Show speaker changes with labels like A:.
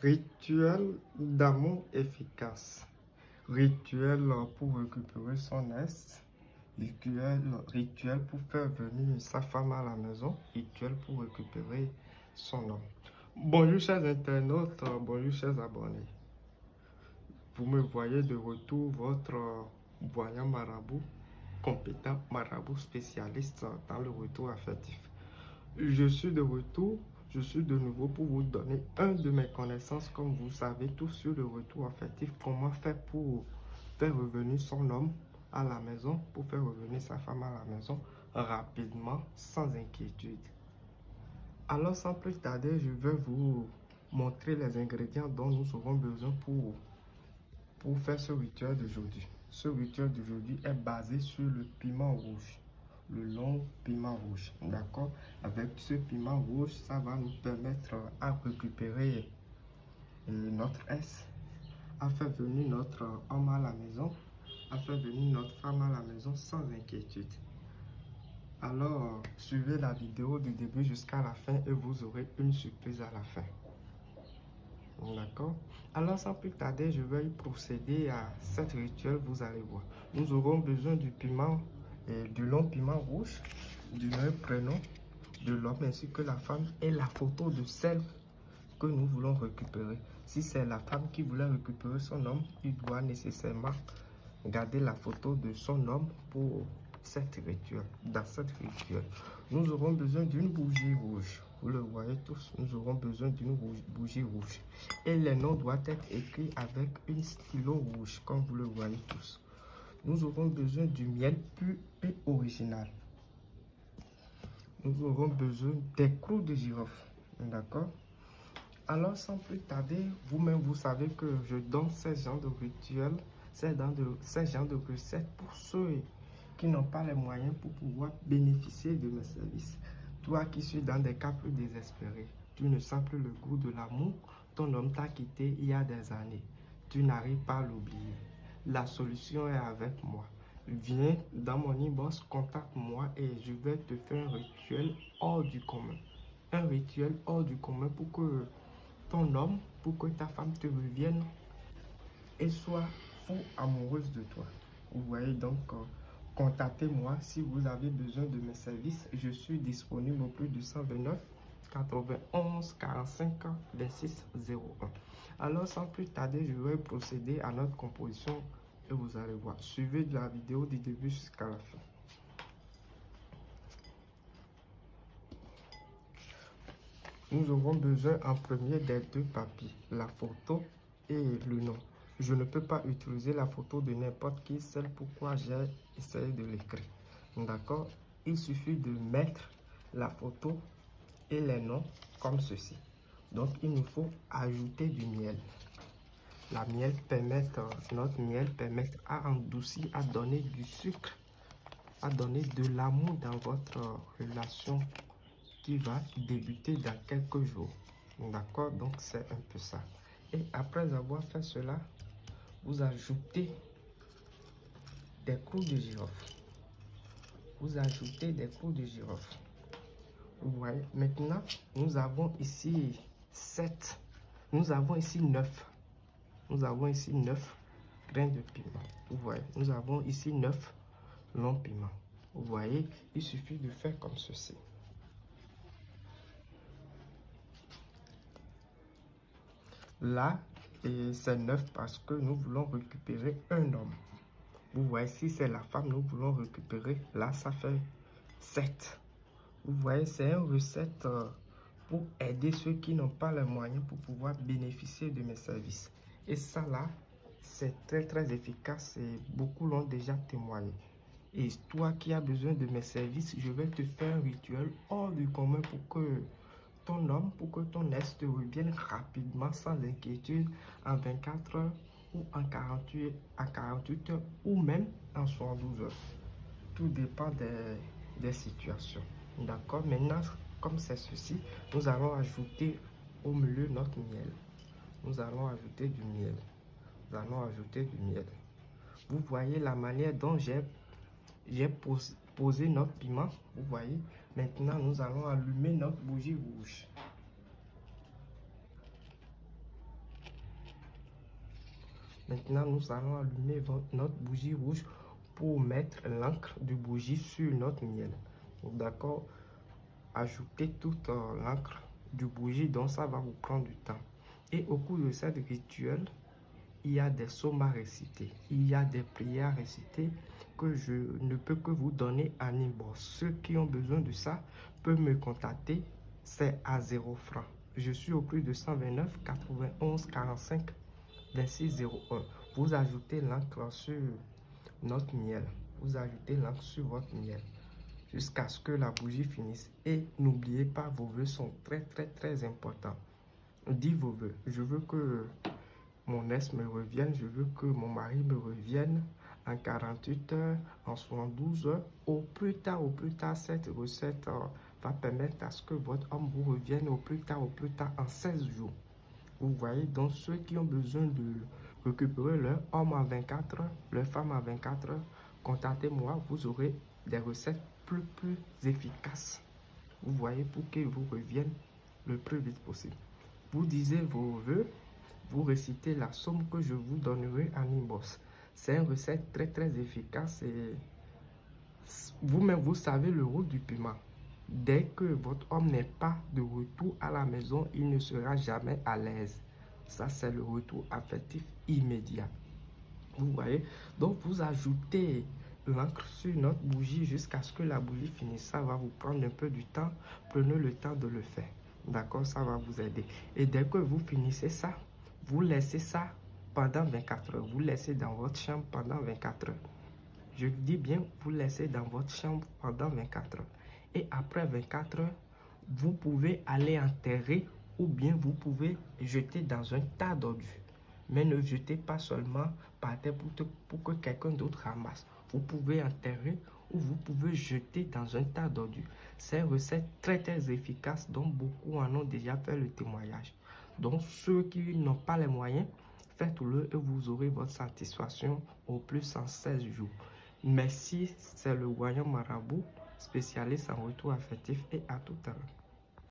A: Rituel d'amour efficace. Rituel pour récupérer son ex. Rituel pour faire venir sa femme à la maison. Rituel pour récupérer son homme. Bonjour chers internautes, bonjour chers abonnés. Vous me voyez de retour, votre voyant marabout, compétent marabout spécialiste dans le retour affectif. Je suis de retour, je suis de nouveau pour vous donner un de mes connaissances, comme vous savez tout sur le retour affectif, comment faire pour faire revenir son homme à la maison, pour faire revenir sa femme à la maison rapidement, sans inquiétude. Alors sans plus tarder, je vais vous montrer les ingrédients dont nous aurons besoin pour faire ce rituel d'aujourd'hui. Ce rituel d'aujourd'hui est basé sur le piment rouge, le long piment rouge, d'accord? Avec ce piment rouge, ça va nous permettre à récupérer notre ex, à faire venir notre homme à la maison, à faire venir notre femme à la maison sans inquiétude. Alors, suivez la vidéo du début jusqu'à la fin et vous aurez une surprise à la fin. D'accord? Alors, sans plus tarder, je vais procéder à cet rituel, vous allez voir. Nous aurons besoin du piment, du long piment rouge, du nom, prénom de l'homme ainsi que la femme et la photo de celle que nous voulons récupérer. Si c'est la femme qui voulait récupérer son homme, il doit nécessairement garder la photo de son homme pour cette rituel. Dans cette rituel, nous aurons besoin d'une bougie rouge. Vous le voyez tous, nous aurons besoin d'une bougie rouge. Et les noms doivent être écrits avec une stylo rouge, comme vous le voyez tous. Nous aurons besoin du miel pur et original. Nous aurons besoin des clous de girofle. D'accord? Alors, sans plus tarder, vous-même, vous savez que je donne ces genres de rituels, ces genres de recettes pour ceux qui n'ont pas les moyens pour pouvoir bénéficier de mes services. Toi qui suis dans des cas plus désespérés, tu ne sens plus le goût de l'amour, ton homme t'a quitté il y a des années, tu n'arrives pas à l'oublier. La solution est avec moi. Viens dans mon inbox, contacte-moi et je vais te faire un rituel hors du commun. Un rituel hors du commun pour que ton homme, pour que ta femme te revienne et soit fou amoureuse de toi. Vous voyez donc, contactez-moi si vous avez besoin de mes services. Je suis disponible au plus de 129 91 45 26 01. Alors sans plus tarder, je vais procéder à notre composition et vous allez voir. Suivez la vidéo du début jusqu'à la fin. Nous aurons besoin en premier des deux papiers, la photo et le nom. Je ne peux pas utiliser la photo de n'importe qui, c'est pourquoi j'ai essayé de l'écrire. D'accord? Il suffit de mettre la photo et les noms comme ceci. Donc, il nous faut ajouter du miel. Notre miel permet à adoucir, à donner du sucre, à donner de l'amour dans votre relation qui va débuter dans quelques jours. D'accord? Donc, c'est un peu ça. Et après avoir fait cela, vous ajoutez des clous de girofle. Vous ajoutez des clous de girofle. Vous voyez, maintenant, nous avons ici 7. Nous avons ici 9. Nous avons ici 9 grains de piment. Vous voyez, nous avons ici 9 longs piments. Vous voyez, il suffit de faire comme ceci. Là, c'est 9 parce que nous voulons récupérer un homme. Vous voyez, si c'est la femme, nous voulons récupérer. Là, ça fait 7. Vous voyez, c'est une recette pour aider ceux qui n'ont pas les moyens pour pouvoir bénéficier de mes services. Et ça là, c'est très efficace et beaucoup l'ont déjà témoigné. Et toi qui as besoin de mes services, je vais te faire un rituel hors du commun pour que ton homme, pour que ton ex te revienne rapidement, sans inquiétude, en 24 heures ou en 48 heures ou même en 72 heures. Tout dépend des situations. D'accord? Maintenant, comme c'est ceci, nous allons ajouter au milieu notre miel. Nous allons ajouter du miel. Nous allons ajouter du miel. Vous voyez la manière dont j'ai posé notre piment. Vous voyez, maintenant nous allons allumer notre bougie rouge. Maintenant, nous allons allumer notre bougie rouge pour mettre l'encre du bougie sur notre miel. D'accord? Ajoutez toute l'encre du bougie, donc ça va vous prendre du temps. Et au cours de cette rituel, il y a des psaumes à réciter, il y a des prières à réciter que je ne peux que vous donner en inbox. Ceux qui ont besoin de ça peuvent me contacter, c'est à 0 francs. Je suis au plus de 129 91 45 26 01. Vous ajoutez l'encre sur notre miel, vous ajoutez l'encre sur votre miel jusqu'à ce que la bougie finisse. Et n'oubliez pas, vos vœux sont très importants. Dis vos vœux. Je veux que mon ex me revienne, je veux que mon mari me revienne en 48 heures, en 72 heures. Au plus tard, cette recette va permettre à ce que votre homme vous revienne au plus tard en 16 jours. Vous voyez, donc ceux qui ont besoin de récupérer leur homme en 24 heures, leur femme en 24 heures, contactez-moi, vous aurez des recettes plus efficaces. Vous voyez, pour qu'ils vous reviennent le plus vite possible. Vous disiez vos vœux, vous récitez la somme que je vous donnerai en inbox. C'est une recette très efficace et vous-même vous savez le rôle du piment. Dès que votre homme n'est pas de retour à la maison, il ne sera jamais à l'aise. Ça, c'est le retour affectif immédiat. Vous voyez? Donc, vous ajoutez l'encre sur notre bougie jusqu'à ce que la bougie finisse. Ça va vous prendre un peu du temps. Prenez le temps de le faire. D'accord? Ça va vous aider. Et dès que vous finissez ça, vous laissez ça pendant 24 heures. Vous laissez dans votre chambre pendant 24 heures. Je dis bien, vous laissez dans votre chambre pendant 24 heures. Et après 24 heures, vous pouvez aller enterrer ou bien vous pouvez jeter dans un tas d'ordures. Mais ne jetez pas seulement par terre pour que quelqu'un d'autre ramasse. Vous pouvez enterrer ou vous pouvez jeter dans un tas d'ordures. C'est une recette très efficace dont beaucoup en ont déjà fait le témoignage. Donc ceux qui n'ont pas les moyens, faites-le et vous aurez votre satisfaction au plus en 16 jours. Merci, c'est le Voyant Marabout, spécialiste en retour affectif, et à tout à l'heure.